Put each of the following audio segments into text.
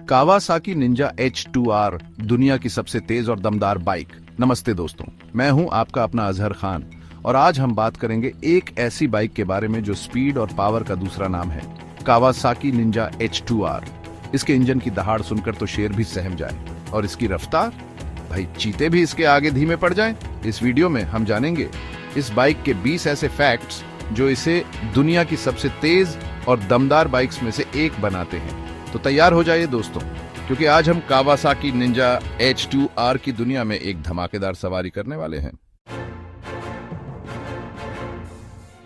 Kawasaki Ninja H2R दुनिया की सबसे तेज और दमदार बाइक। नमस्ते दोस्तों, मैं हूं आपका अपना अजहर खान और आज हम बात करेंगे एक ऐसी बाइक के बारे में जो स्पीड और पावर का दूसरा नाम है, कावासाकी निंजा H2R। इसके इंजन की दहाड़ सुनकर तो शेर भी सहम जाए और इसकी रफ्तार, भाई चीते भी इसके आगे धीमे पड़ जाएं। इस वीडियो में हम जानेंगे इस बाइक के 20 ऐसे फैक्ट्स जो इसे दुनिया की सबसे तेज और दमदार बाइक्स में से एक बनाते हैं। तो तैयार हो जाइए दोस्तों, क्योंकि आज हम कावासाकी निंजा H2R की दुनिया में एक धमाकेदार सवारी करने वाले हैं।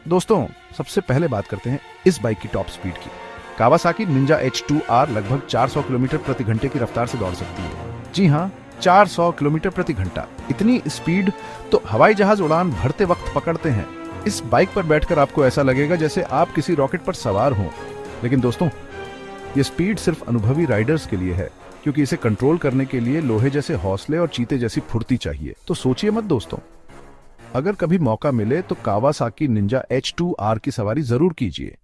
दोस्तों, सबसे पहले बात करते हैं इस बाइक की टॉप स्पीड की। कावासाकी निंजा H2R लगभग 400 किलोमीटर प्रति घंटे की रफ्तार से दौड़ सकती है। जी हाँ, 400 किलोमीटर प्रति घंटा। इतनी स्पीड तो हवाई जहाज उड़ान भरते वक्त पकड़ते हैं। इस बाइक पर बैठकर आपको ऐसा लगेगा जैसे आप किसी रॉकेट पर सवार हों। लेकिन दोस्तों, ये स्पीड सिर्फ अनुभवी राइडर्स के लिए है, क्योंकि इसे कंट्रोल करने के लिए लोहे जैसे हौसले और चीते जैसी फुर्ती चाहिए। तो सोचिए मत दोस्तों, अगर कभी मौका मिले तो कावासाकी निंजा H2R की सवारी जरूर कीजिए।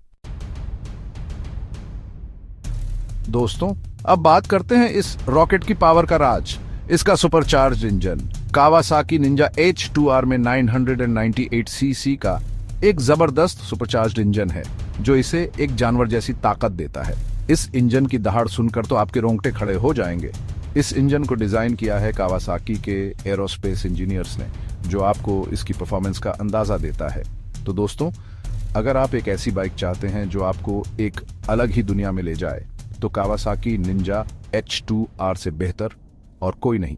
दोस्तों, अब बात करते हैं इस रॉकेट की पावर का राज, इसका supercharged engine. Kawasaki Ninja H2R में 998 सीसी का एक जबरदस्त सुपरचार्ज्ड इंजन है, जो इसे एक जानवर जैसी ताकत देता है। इस इंजन की दहाड़ सुनकर तो आपके रोंगटे खड़े हो जाएंगे। इस इंजन को डिजाइन किया है कावासाकी के एरोस्पेस इंजीनियर्स ने, जो आपको इसकी परफॉर्मेंस का अंदाजा देता है। तो दोस्तों, अगर आप एक ऐसी बाइक चाहते हैं जो आपको एक अलग ही दुनिया में ले जाए, तो कावासाकी निंजा H2R से बेहतर और कोई नहीं।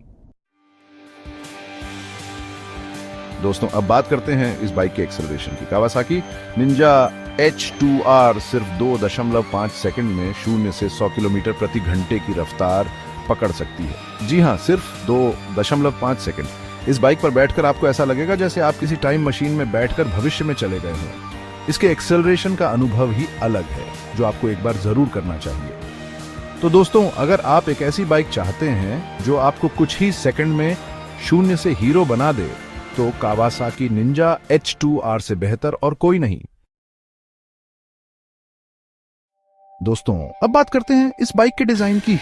दोस्तों, अब बात करते हैं इस बाइक के एक्सेलरेशन की। कावासाकी निंजा H2R सिर्फ 2.5 सेकंड में 0 से 100 किलोमीटर प्रति घंटे की रफ्तार पकड़ सकती है। जी हाँ, सिर्फ 2.5 सेकंड। इस बाइक पर बैठकर आपको ऐसा लगेगा जैसे आप किसी टाइम मशीन में बैठकर भविष्य में चले गए हों। इसके एक्सेलरेशन का अनुभव ही अलग है, जो आपको एक बार जरूर करना चाहिए। तो दोस्तों, अगर आप एक ऐसी बाइक चाहते हैं जो आपको कुछ ही सेकंड में 0 से हीरो बना दे, तो कावासाकी निंजा H2R से बेहतर और कोई नहीं। दोस्तों, अब बात करते हैं इस बाइक के डिजाइन की।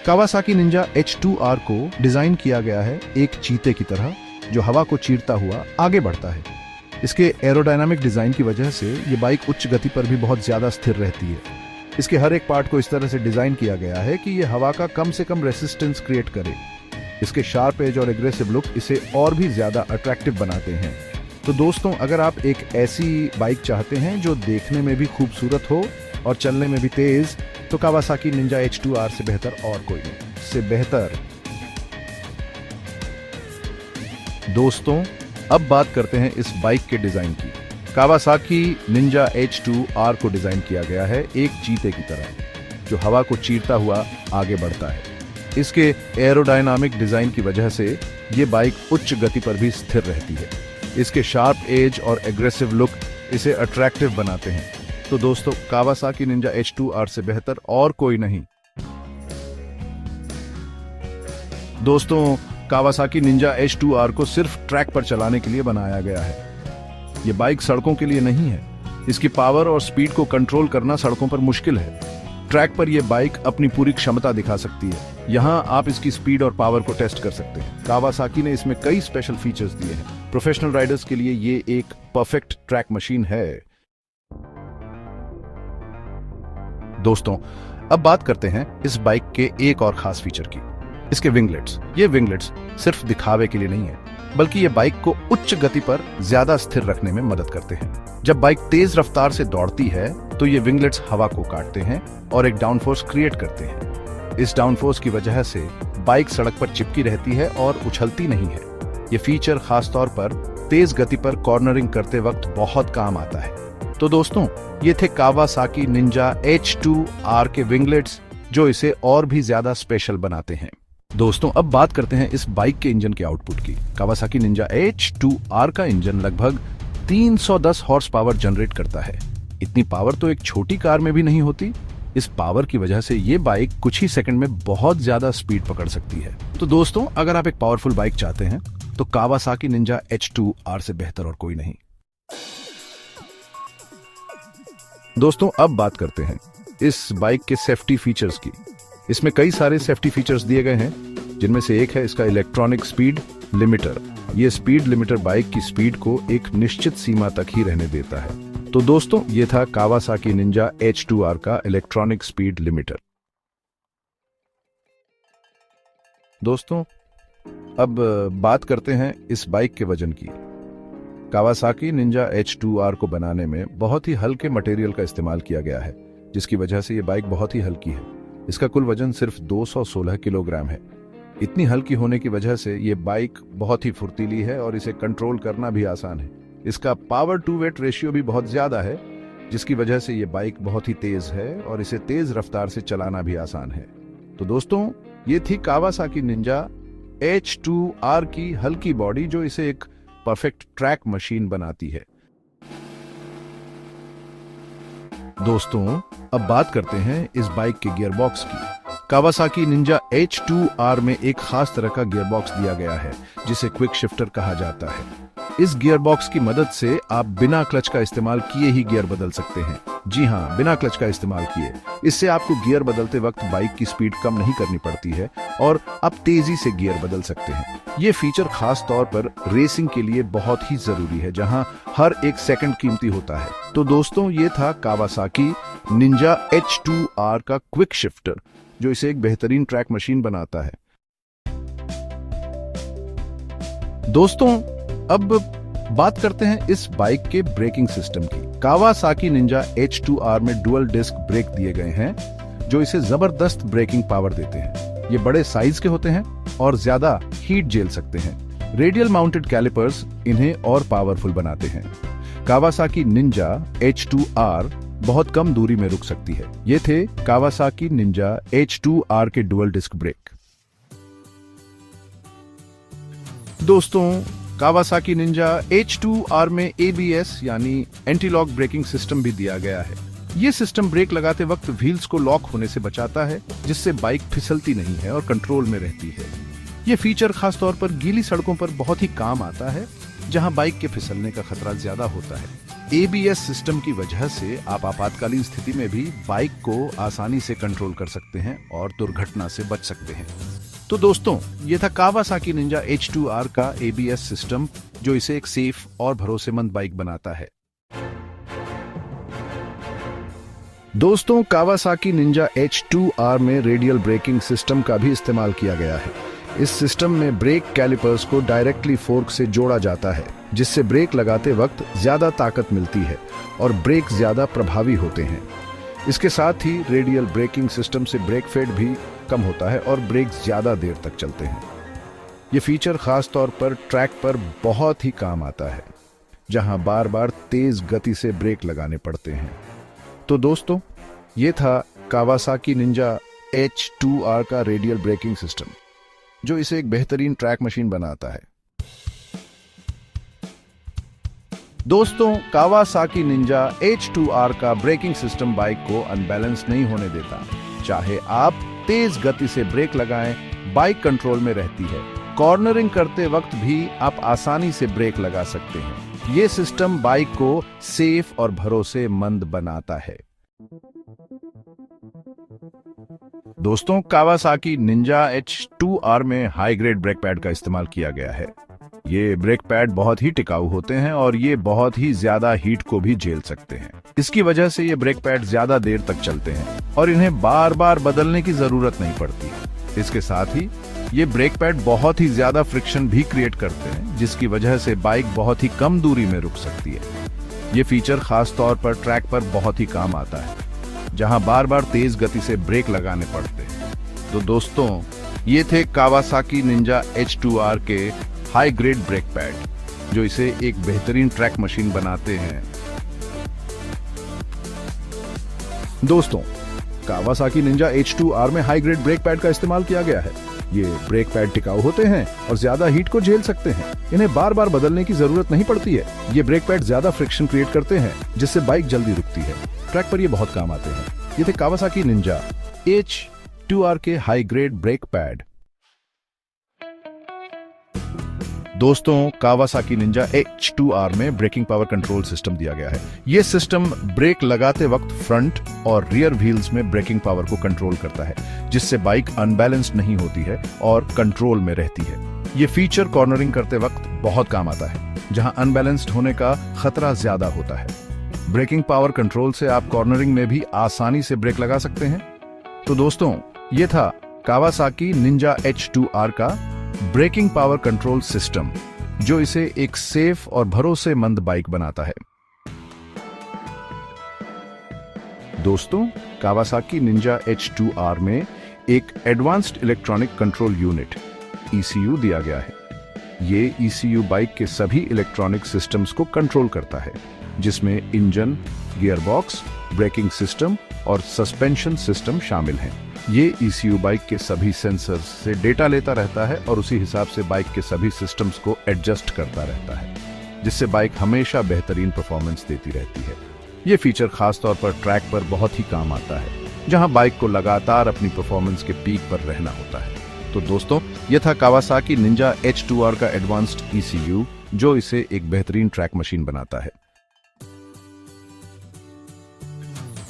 कावासाकी निंजा H2R को डिजाइन किया गया है एक चीते की तरह, जो हवा को चीरता हुआ आगे बढ़ता है। इसके एरोडायनामिक डिजाइन की वजह से ये बाइक उच्च गति पर भी बहुत ज्यादा स्थिर रहती है। इसके हर एक पार्ट को इस तरह से डिजाइन किया गया है कि ये हवा का कम से कम रेसिस्टेंस क्रिएट करे। इसके शार्प एज और एग्रेसिव लुक इसे और भी ज्यादा अट्रैक्टिव बनाते हैं। तो दोस्तों, अगर आप एक ऐसी बाइक चाहते हैं जो देखने में भी खूबसूरत हो और चलने में भी तेज, तो कावासाकी निंजा H2R से बेहतर और कोई नहीं। से बेहतर। दोस्तों, अब बात करते हैं इस बाइक के डिजाइन की। कावासाकी निंजा H2R को डिजाइन किया गया है एक चीते की तरह, जो हवा को चीरता हुआ आगे बढ़ता है। इसके एरोडायनामिक डिजाइन की वजह से ये बाइक उच्च गति पर भी स्थिर रहती है। इसके शार्प एज और एग्रेसिव लुक इसे अट्रैक्टिव बनाते हैं। तो दोस्तों, कावासाकी निंजा H2R से बेहतर और कोई नहीं। दोस्तों, कावासाकी निंजा H2R को सिर्फ ट्रैक पर चलाने के लिए बनाया गया है। ये बाइक सड़कों के लिए नहीं है। इसकी पावर और स्पीड को कंट्रोल करना सड़कों पर मुश्किल है। ट्रैक पर यह बाइक अपनी पूरी क्षमता दिखा सकती है। यहां आप इसकी स्पीड और पावर को टेस्ट कर सकते हैं। कावासाकी ने इसमें कई स्पेशल फीचर्स दिए हैं। प्रोफेशनल राइडर्स के लिए ये एक परफेक्ट ट्रैक मशीन है। दोस्तों, अब बात करते हैं इस बाइक के एक और खास फीचर की, इसके विंगलेट्स। ये विंगलेट्स सिर्फ दिखावे के लिए नहीं है, बल्कि ये बाइक को उच्च गति पर ज्यादा स्थिर रखने में मदद करते हैं। जब बाइक तेज रफ्तार से दौड़ती है, तो ये विंगलेट्स हवा को काटते हैं और एक डाउनफोर्स क्रिएट करते हैं। इस डाउनफोर्स की वजह से बाइक सड़क पर चिपकी रहती है और उछलती नहीं है। ये फीचर खासतौर पर तेज गति पर कॉर्नरिंग करते वक्त बहुत काम आता है। तो दोस्तों, ये थे कावासाकी निंजा H2R के विंगलेट्स, जो इसे और भी ज्यादा स्पेशल बनाते हैं। दोस्तों, अब बात करते हैं इस बाइक के इंजन के आउटपुट की। कावासाकी निंजा H2R का इंजन लगभग 310 हॉर्स पावर जनरेट करता है। इतनी पावर तो एक छोटी कार में भी नहीं होती। इस पावर की वजह से ये बाइक कुछ ही सेकंड में बहुत ज्यादा स्पीड पकड़ सकती है। तो दोस्तों, अगर आप एक पावरफुल बाइक चाहते हैं, तो कावासाकी निंजा H2R से बेहतर और कोई नहीं। दोस्तों, अब बात करते हैं इस बाइक के सेफ्टी फीचर्स की। इसमें कई सारे सेफ्टी फीचर्स दिए गए हैं, जिनमें से एक है इसका इलेक्ट्रॉनिक स्पीड लिमिटर। ये स्पीड लिमिटर बाइक की स्पीड को एक निश्चित सीमा तक ही रहने देता है। तो दोस्तों, ये था कावासाकी निंजा H2R का इलेक्ट्रॉनिक स्पीड लिमिटर। दोस्तों, अब बात करते हैं इस बाइक के वजन की। कावासाकी निंजा H2R को बनाने में बहुत ही हल्के मटेरियल का इस्तेमाल किया गया है, जिसकी वजह से ये बाइक बहुत ही हल्की है। इसका कुल वजन सिर्फ 216 किलोग्राम है। इतनी हल्की होने की वजह से ये बाइक बहुत ही फुर्तीली है और इसे कंट्रोल करना भी आसान है। इसका पावर टू वेट रेशियो भी बहुत ज्यादा है, जिसकी वजह से ये बाइक बहुत ही तेज है और इसे तेज रफ्तार से चलाना भी आसान है। तो दोस्तों, ये थी कावासाकी निंजा H2R की हल्की बॉडी, जो इसे एक परफेक्ट ट्रैक मशीन बनाती है। दोस्तों, अब बात करते हैं इस बाइक के गियरबॉक्स की। कावासाकी निंजा H2R में एक खास तरह का गियरबॉक्स दिया गया है, जिसे क्विक शिफ्टर कहा जाता है। इस गियरबॉक्स की मदद से आप बिना क्लच का इस्तेमाल किए ही गियर बदल सकते हैं। जी हाँ, बिना क्लच का इस्तेमाल किए। इससे आपको गियर बदलते वक्त बाइक की स्पीड कम नहीं करनी पड़ती है और आप तेजी से गियर बदल सकते हैं। ये फीचर खास तौर पर रेसिंग के लिए बहुत ही जरूरी है, जहां हर एक सेकंड कीमती होता है। तो दोस्तों, ये था कावासाकी निंजा H2R का क्विक शिफ्टर, जो इसे एक बेहतरीन ट्रैक मशीन बनाता है। दोस्तों, अब बात करते हैं इस बाइक के ब्रेकिंग सिस्टम की। कावासाकी निंजा H2R में डुअल डिस्क ब्रेक दिए गए हैं, जो इसे जबरदस्त ब्रेकिंग पावर देते हैं। ये बड़े साइज के होते हैं और ज्यादा हीट झेल सकते हैं। रेडियल माउंटेड कैलिपर्स इन्हें और पावरफुल बनाते हैं। कावासाकी निंजा H2R बहुत कम दूरी में रुक सकती है। ये थे कावासाकी निंजा H2R के डुअल डिस्क ब्रेक। दोस्तों, कावासाकी निंजा H2R में ABS यानी एंटी लॉक ब्रेकिंग सिस्टम भी दिया गया है। ये सिस्टम ब्रेक लगाते वक्त व्हील्स को लॉक होने से बचाता है, जिससे बाइक फिसलती नहीं है और कंट्रोल में रहती है। ये फीचर खासतौर पर गीली सड़कों पर बहुत ही काम आता है, जहां बाइक के फिसलने का खतरा ज्यादा होता है। ABS सिस्टम की वजह से आप आपातकालीन स्थिति में भी बाइक को आसानी से कंट्रोल कर सकते हैं और दुर्घटना से बच सकते हैं। तो दोस्तों, ये था कावासाकी निंजा H2R का ABS सिस्टम, जो इसे एक सेफ और भरोसेमंद बाइक बनाता है। दोस्तों, कावासाकी निंजा H2R में रेडियल ब्रेकिंग सिस्टम का भी इस्तेमाल किया गया है। इस सिस्टम में ब्रेक कैलिपर्स को डायरेक्टली फोर्क से जोड़ा जाता है, जिससे ब्रेक लगाते वक्त ज्यादा ताकत मिलती है और ब्रेक ज्यादा प्रभावी होते हैं। इसके साथ ही रेडियल ब्रेकिंग सिस्टम से ब्रेक फेड भी कम होता है और ब्रेक ज्यादा देर तक चलते हैं। ये फीचर खास तौर पर ट्रैक पर बहुत ही काम आता है, जहां बार बार तेज गति से ब्रेक लगाने पड़ते हैं। तो दोस्तों, ये था कावासाकी निंजा H2R का रेडियल ब्रेकिंग सिस्टम, जो इसे एक बेहतरीन ट्रैक मशीन बनाता है। दोस्तों, कावासाकी निंजा H2R का ब्रेकिंग सिस्टम बाइक को अनबैलेंस नहीं होने देता। चाहे आप तेज गति से ब्रेक लगाएं, बाइक कंट्रोल में रहती है। कॉर्नरिंग करते वक्त भी आप आसानी से ब्रेक लगा सकते हैं। ये सिस्टम बाइक को सेफ और भरोसेमंद बनाता है। दोस्तों, कावासाकी निंजा H2R में हाई ग्रेड ब्रेक पैड का इस्तेमाल किया गया है। ये ब्रेक पैड बहुत ही टिकाऊ होते हैं और ये बहुत ही ज्यादा हीट को भी झेल सकते हैं। इसकी वजह से ये ब्रेक पैड ज्यादा देर तक चलते हैं और इन्हें बार बार बदलने की जरूरत नहीं पड़ती। इसके साथ ही ये ब्रेक पैड बहुत ही ज्यादा फ्रिक्शन भी क्रिएट करते हैं, जिसकी वजह से बाइक बहुत ही कम दूरी में रुक सकती है। ये फीचर खास तौर पर ट्रैक पर बहुत ही काम आता है, जहां बार बार तेज गति से ब्रेक लगाने पड़ते हैं। तो दोस्तों, ये थे कावासाकी निंजा H2R के हाई ग्रेड ब्रेक पैड, जो इसे एक बेहतरीन ट्रैक मशीन बनाते हैं। दोस्तों, कावासाकी निंजा H2R में हाई ग्रेड ब्रेक पैड का इस्तेमाल किया गया है। ये ब्रेक पैड टिकाऊ होते हैं और ज्यादा हीट को झेल सकते हैं। इन्हें बार बार बदलने की जरूरत नहीं पड़ती है। ये ब्रेक पैड ज्यादा फ्रिक्शन क्रिएट करते हैं, जिससे बाइक जल्दी रुकती है। ट्रैक पर ये बहुत काम आते हैं। ये थे कावासाकी निंजा H2R के हाई ग्रेड ब्रेक पैड। दोस्तों, कावासाकी निंजा H2R में ब्रेकिंग पावर कंट्रोल सिस्टम दिया गया है। ये सिस्टम ब्रेक लगाते वक्त फ्रंट और रियर व्हील्स में ब्रेकिंग पावर को कंट्रोल करता है, जिससे बाइक अनबैलेंस्ड नहीं होती है और कंट्रोल में रहती है। ये फीचर कॉर्नरिंग करते वक्त बहुत काम आता है, जहां अनबैलेंस्ड होने का खतरा ज्यादा होता है। ब्रेकिंग पावर कंट्रोल से आप कॉर्नरिंग में भी आसानी से ब्रेक लगा सकते हैं। तो दोस्तों, ये था कावासाकी निंजा H2R का ब्रेकिंग पावर कंट्रोल सिस्टम, जो इसे एक सेफ और भरोसेमंद बाइक बनाता है। दोस्तों, कावासाकी निंजा H2R में एक advanced electronic control unit ECU दिया गया है। ये ECU बाइक के सभी इलेक्ट्रॉनिक सिस्टम्स को कंट्रोल करता है, जिसमें इंजन, गियरबॉक्स, ब्रेकिंग सिस्टम और सस्पेंशन सिस्टम शामिल हैं। ये ECU बाइक के सभी सेंसर्स से डेटा लेता रहता है और उसी हिसाब से बाइक के सभी सिस्टम्स को एडजस्ट करता रहता है, जिससे बाइक हमेशा बेहतरीन परफॉर्मेंस देती रहती है। ये फीचर खासतौर पर ट्रैक पर बहुत ही काम आता है, जहां बाइक को लगातार अपनी परफॉर्मेंस के पीक पर रहना होता है। तो दोस्तों, यह था कावासाकी निंजा H2R का एडवांस्ड ECU, जो इसे एक बेहतरीन ट्रैक मशीन बनाता है।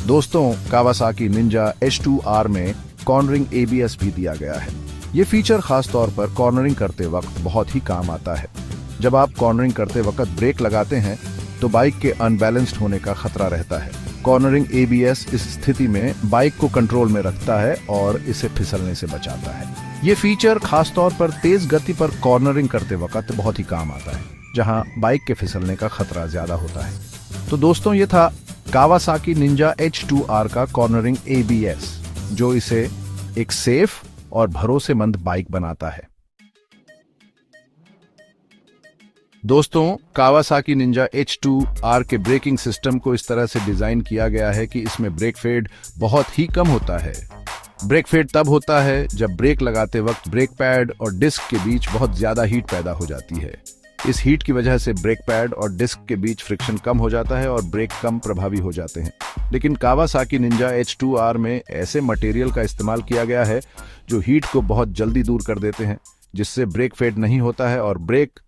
दोस्तों, कावासाकी निंजा H2R में कॉर्नरिंग ABS भी दिया गया है। ये फीचर खास तौर पर कॉर्नरिंग करते वक्त बहुत ही काम आता है। जब आप कॉर्नरिंग करते वक्त ब्रेक लगाते हैं तो बाइक के अनबैलेंस्ड होने का खतरा रहता है। कॉर्नरिंग ABS इस स्थिति में बाइक को कंट्रोल में रखता है और इसे फिसलने से बचाता है। ये फीचर खासतौर पर तेज गति पर कॉर्नरिंग करते वक्त बहुत ही काम आता है, जहां बाइक के फिसलने का खतरा ज्यादा होता है। तो दोस्तों, ये था कावासाकी निंजा H2R का कॉर्नरिंग ABS, जो इसे एक सेफ और भरोसेमंद बाइक बनाता है। दोस्तों, कावासाकी निंजा H2R के ब्रेकिंग सिस्टम को इस तरह से डिजाइन किया गया है कि इसमें ब्रेक फेड बहुत ही कम होता है। ब्रेक फेड तब होता है जब ब्रेक लगाते वक्त ब्रेक पैड और डिस्क के बीच बहुत ज्यादा हीट पैदा हो जाती है। इस हीट की वजह से ब्रेक पैड और डिस्क के बीच फ्रिक्शन कम हो जाता है और ब्रेक कम प्रभावी हो जाते हैं। लेकिन कावासाकी निंजा H2R में ऐसे मटेरियल का इस्तेमाल किया गया है जो हीट को बहुत जल्दी दूर कर देते हैं, जिससे ब्रेक फेड नहीं होता है और ब्रेक